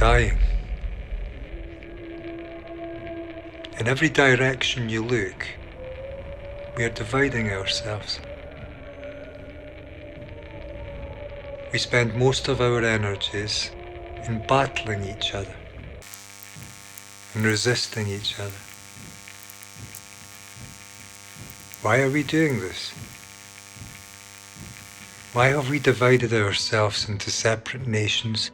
dying. In every direction you look, we are dividing ourselves. We spend most of our energies in battling each other and resisting each other. Why are we doing this? Why have we divided ourselves into separate nations,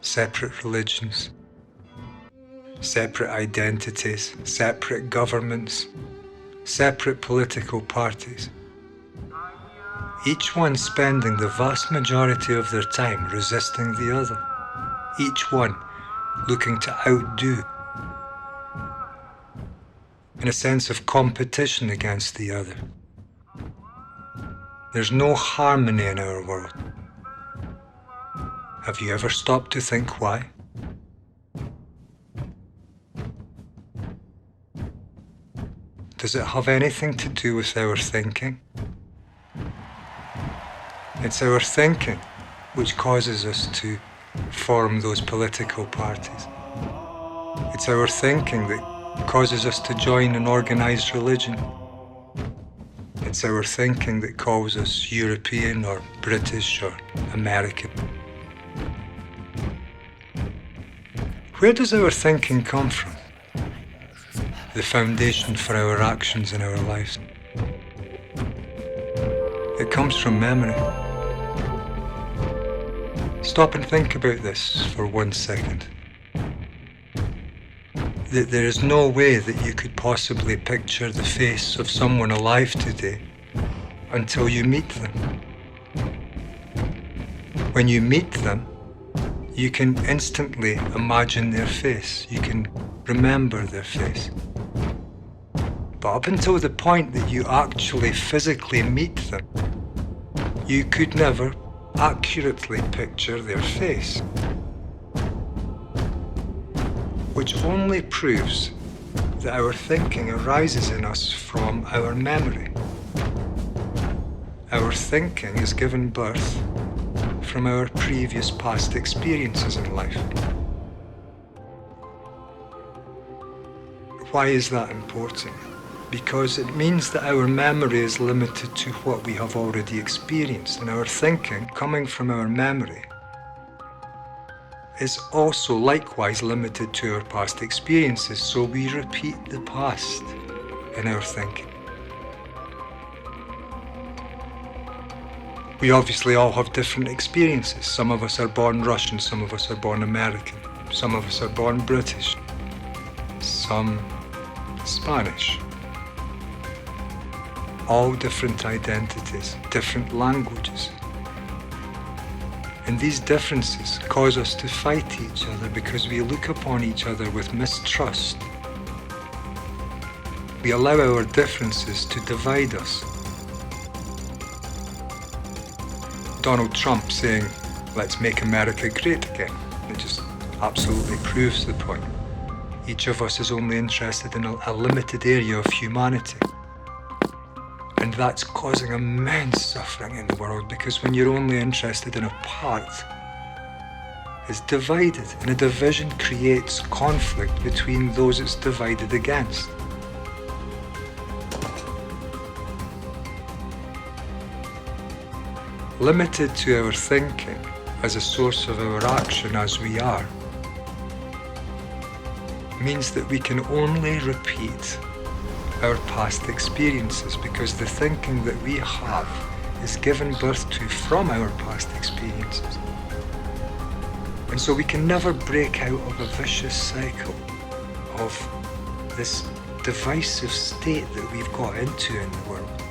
separate religions, separate identities, separate governments, separate political parties? Each one spending the vast majority of their time resisting the other. Each one looking to outdo, in a sense of competition against the other. There's no harmony in our world. Have you ever stopped to think why? Does it have anything to do with our thinking? It's our thinking which causes us to form those political parties. It's our thinking that causes us to join an organized religion. It's our thinking that calls us European or British or American. Where does our thinking come from? The foundation for our actions in our lives. It comes from memory. Stop and think about this for 1 second. There is no way that you could possibly picture the face of someone alive today until you meet them. When you meet them, you can instantly imagine their face. You can remember their face. But up until the point that you actually physically meet them, you could never accurately picture their face. Which only proves that our thinking arises in us from our memory. Our thinking is given birth from our previous past experiences in life. Why is that important? Because it means that our memory is limited to what we have already experienced, and our thinking, coming from our memory, is also likewise limited to our past experiences, so we repeat the past in our thinking. We obviously all have different experiences. Some of us are born Russian, some of us are born American, some of us are born British, some Spanish. All different identities, different languages. And these differences cause us to fight each other because we look upon each other with mistrust. We allow our differences to divide us. Donald Trump saying, "Let's make America great again." It just absolutely proves the point. Each of us is only interested in a limited area of humanity. And that's causing immense suffering in the world, because when you're only interested in a part, it's divided, and a division creates conflict between those it's divided against. Limited to our thinking as a source of our action as we are, means that we can only repeat our past experiences, because the thinking that we have is given birth to from our past experiences. And so we can never break out of a vicious cycle of this divisive state that we've got into in the world.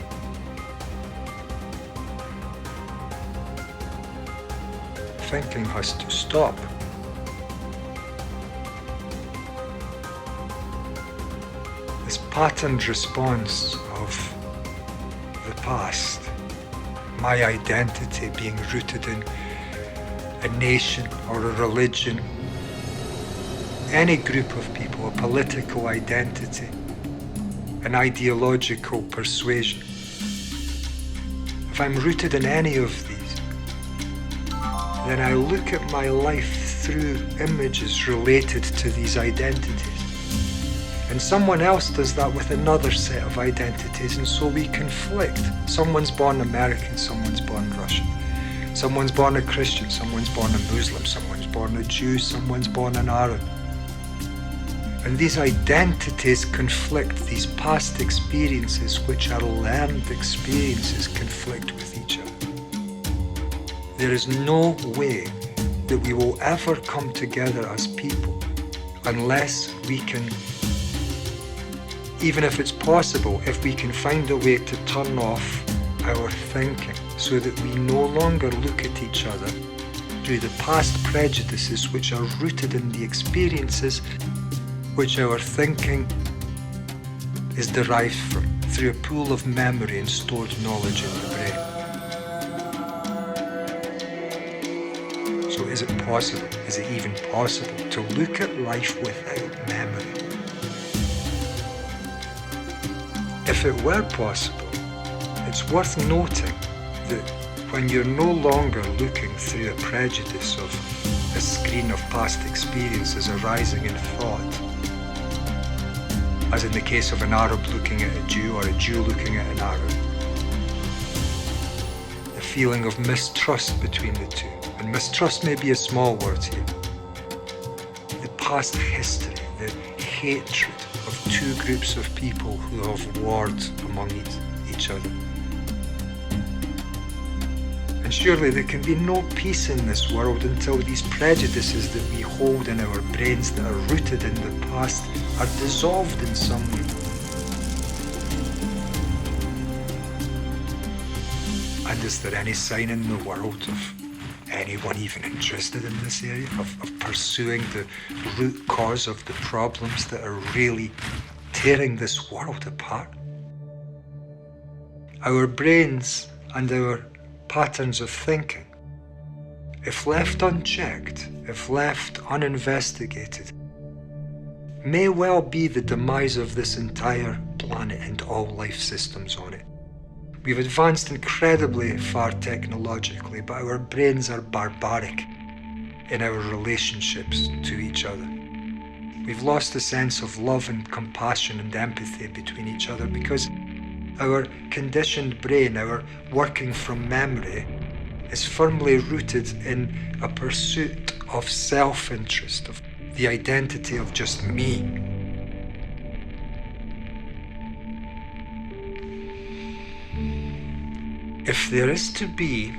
Thinking has to stop. This patterned response of the past, my identity being rooted in a nation or a religion, any group of people, a political identity, an ideological persuasion. If I'm rooted in any of these, then I look at my life through images related to these identities. And someone else does that with another set of identities, and so we conflict. Someone's born American, someone's born Russian. Someone's born a Christian, someone's born a Muslim, someone's born a Jew, someone's born an Arab. And these identities conflict, these past experiences, which are learned experiences, conflict with each other. There is no way that we will ever come together as people unless we can, even if it's possible, if we can find a way to turn off our thinking so that we no longer look at each other through the past prejudices which are rooted in the experiences which our thinking is derived from, through a pool of memory and stored knowledge in the brain. So is it possible, is it even possible to look at life without memory? If it were possible, it's worth noting that when you're no longer looking through a prejudice of a screen of past experiences arising in thought, as in the case of an Arab looking at a Jew or a Jew looking at an Arab, the feeling of mistrust between the two, and mistrust may be a small word here, the past history, the hatred of two groups of people who have warred among each other. And surely there can be no peace in this world until these prejudices that we hold in our brains that are rooted in the past are dissolved in some way. And is there any sign in the world of anyone even interested in this area, of pursuing the root cause of the problems that are really tearing this world apart? Our brains and our patterns of thinking, if left unchecked, if left uninvestigated, may well be the demise of this entire planet and all life systems on it. We've advanced incredibly far technologically, but our brains are barbaric in our relationships to each other. We've lost the sense of love and compassion and empathy between each other because our conditioned brain, our working from memory, is firmly rooted in a pursuit of self-interest, of the identity of just me. If there is to be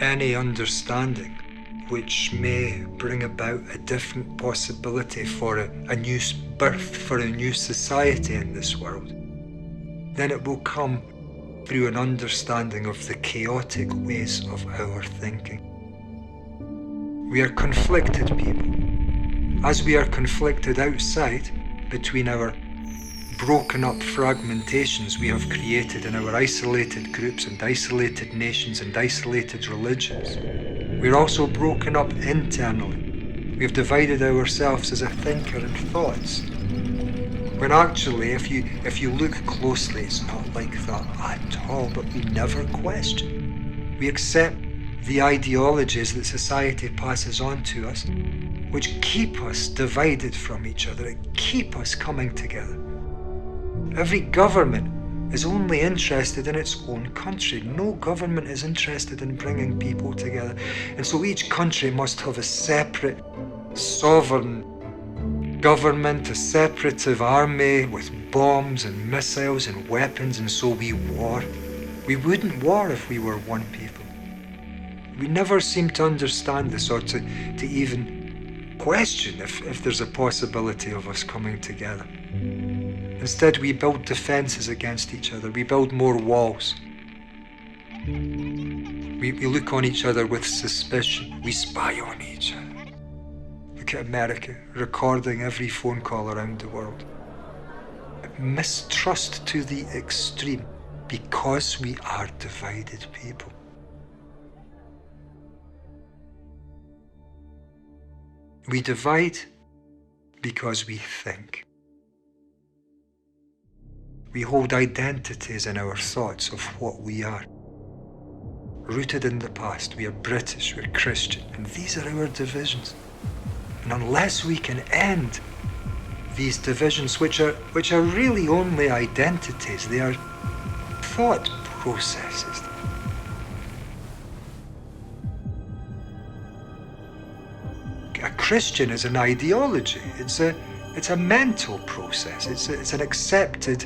any understanding which may bring about a different possibility for a new birth, for a new society in this world, then it will come through an understanding of the chaotic ways of our thinking. We are conflicted people. As we are conflicted outside between our broken up fragmentations we have created in our isolated groups and isolated nations and isolated religions, we're also broken up internally. We've divided ourselves as a thinker and thoughts. When actually, if you look closely, it's not like that at all, but we never question. We accept the ideologies that society passes on to us, which keep us divided from each other, keep us coming together. Every government is only interested in its own country. No government is interested in bringing people together. And so each country must have a separate, sovereign government, a separative army with bombs and missiles and weapons, and so we war. We wouldn't war if we were one people. We never seem to understand this or to even question if there's a possibility of us coming together. Instead, we build defenses against each other. We build more walls. We look on each other with suspicion. We spy on each other. Look at America, recording every phone call around the world. Mistrust to the extreme because we are divided people. We divide because we think. We hold identities in our thoughts of what we are. Rooted in the past, we are British, we're Christian, and these are our divisions. And unless we can end these divisions, which are really only identities, they are thought processes. A Christian is an ideology. It's a mental process. It's an accepted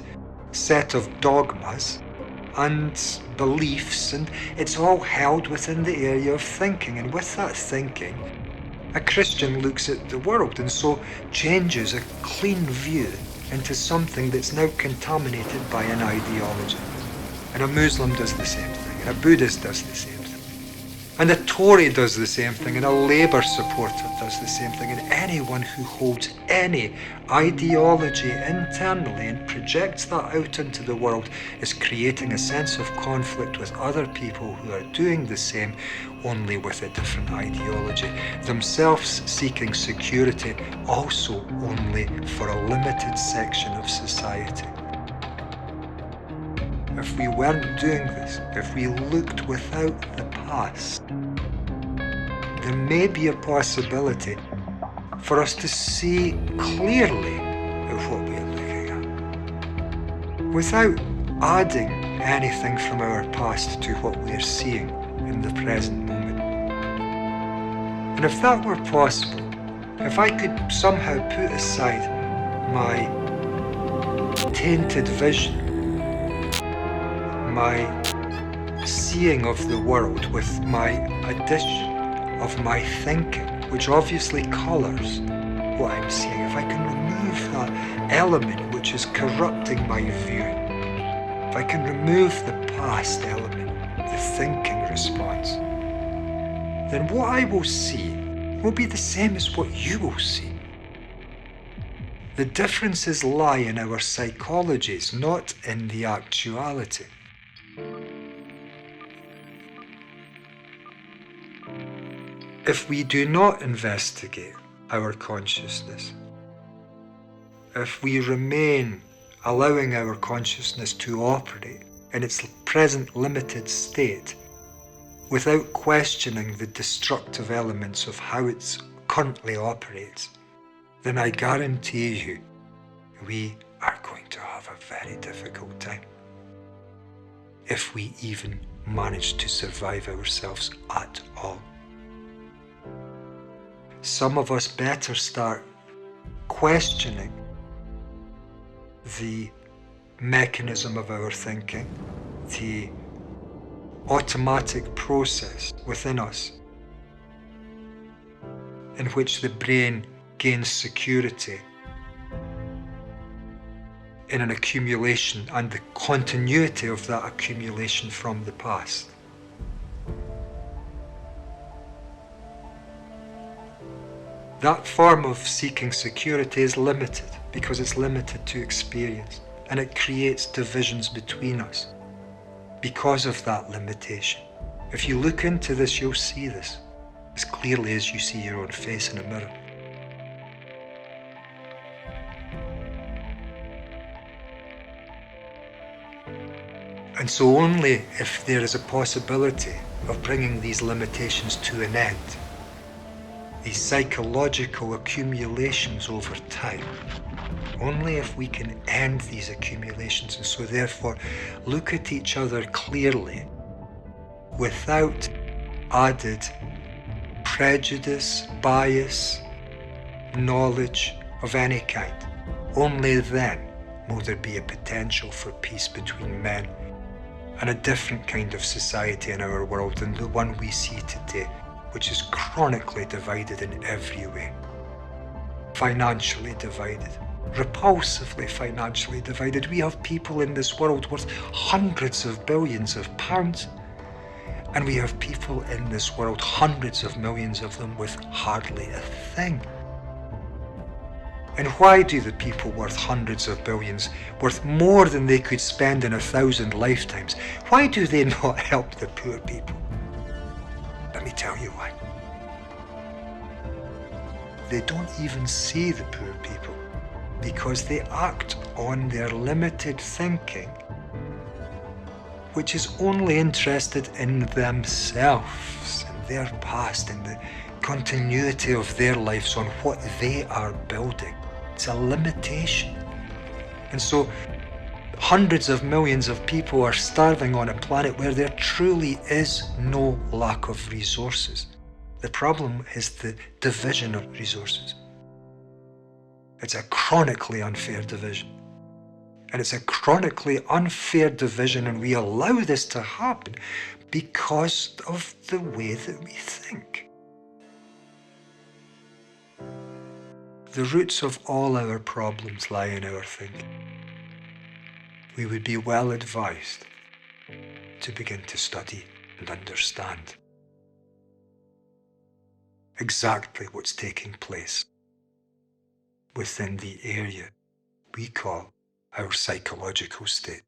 set of dogmas and beliefs, and it's all held within the area of thinking. And with that thinking, a Christian looks at the world and so changes a clean view into something that's now contaminated by an ideology. And a Muslim does the same thing, and a Buddhist does the same thing. And a Tory does the same thing, and a Labour supporter does the same thing, and anyone who holds any ideology internally and projects that out into the world is creating a sense of conflict with other people who are doing the same, only with a different ideology, themselves seeking security also only for a limited section of society. If we weren't doing this, if we looked without the past, there may be a possibility for us to see clearly of what we are looking at, without adding anything from our past to what we are seeing in the present moment. And if that were possible, if I could somehow put aside my tainted vision, my seeing of the world with my addition of my thinking, which obviously colours what I'm seeing, if I can remove that element which is corrupting my view, if I can remove the past element, the thinking response, then what I will see will be the same as what you will see. The differences lie in our psychologies, not in the actuality. If we do not investigate our consciousness, if we remain allowing our consciousness to operate in its present limited state without questioning the destructive elements of how it currently operates, then I guarantee you we are going to have a very difficult time, if we even manage to survive ourselves at all. Some of us better start questioning the mechanism of our thinking, the automatic process within us in which the brain gains security in an accumulation and the continuity of that accumulation from the past. That form of seeking security is limited because it's limited to experience, and it creates divisions between us because of that limitation. If you look into this, you'll see this as clearly as you see your own face in a mirror. And so only if there is a possibility of bringing these limitations to an end, these psychological accumulations over time, only if we can end these accumulations and so therefore look at each other clearly without added prejudice, bias, knowledge of any kind, only then will there be a potential for peace between men and a different kind of society in our world than the one we see today, which is chronically divided in every way. Financially divided, repulsively financially divided. We have people in this world worth hundreds of billions of pounds, and we have people in this world, hundreds of millions of them, with hardly a thing. And why do the people worth hundreds of billions, worth more than they could spend in 1,000 lifetimes, why do they not help the poor people? Let me tell you why. They don't even see the poor people because they act on their limited thinking, which is only interested in themselves, in their past, in the continuity of their lives on what they are building. It's a limitation. And so hundreds of millions of people are starving on a planet where there truly is no lack of resources. The problem is the division of resources. It's a chronically unfair division. And it's a chronically unfair division, and we allow this to happen because of the way that we think. The roots of all our problems lie in our thinking. We would be well advised to begin to study and understand exactly what's taking place within the area we call our psychological state.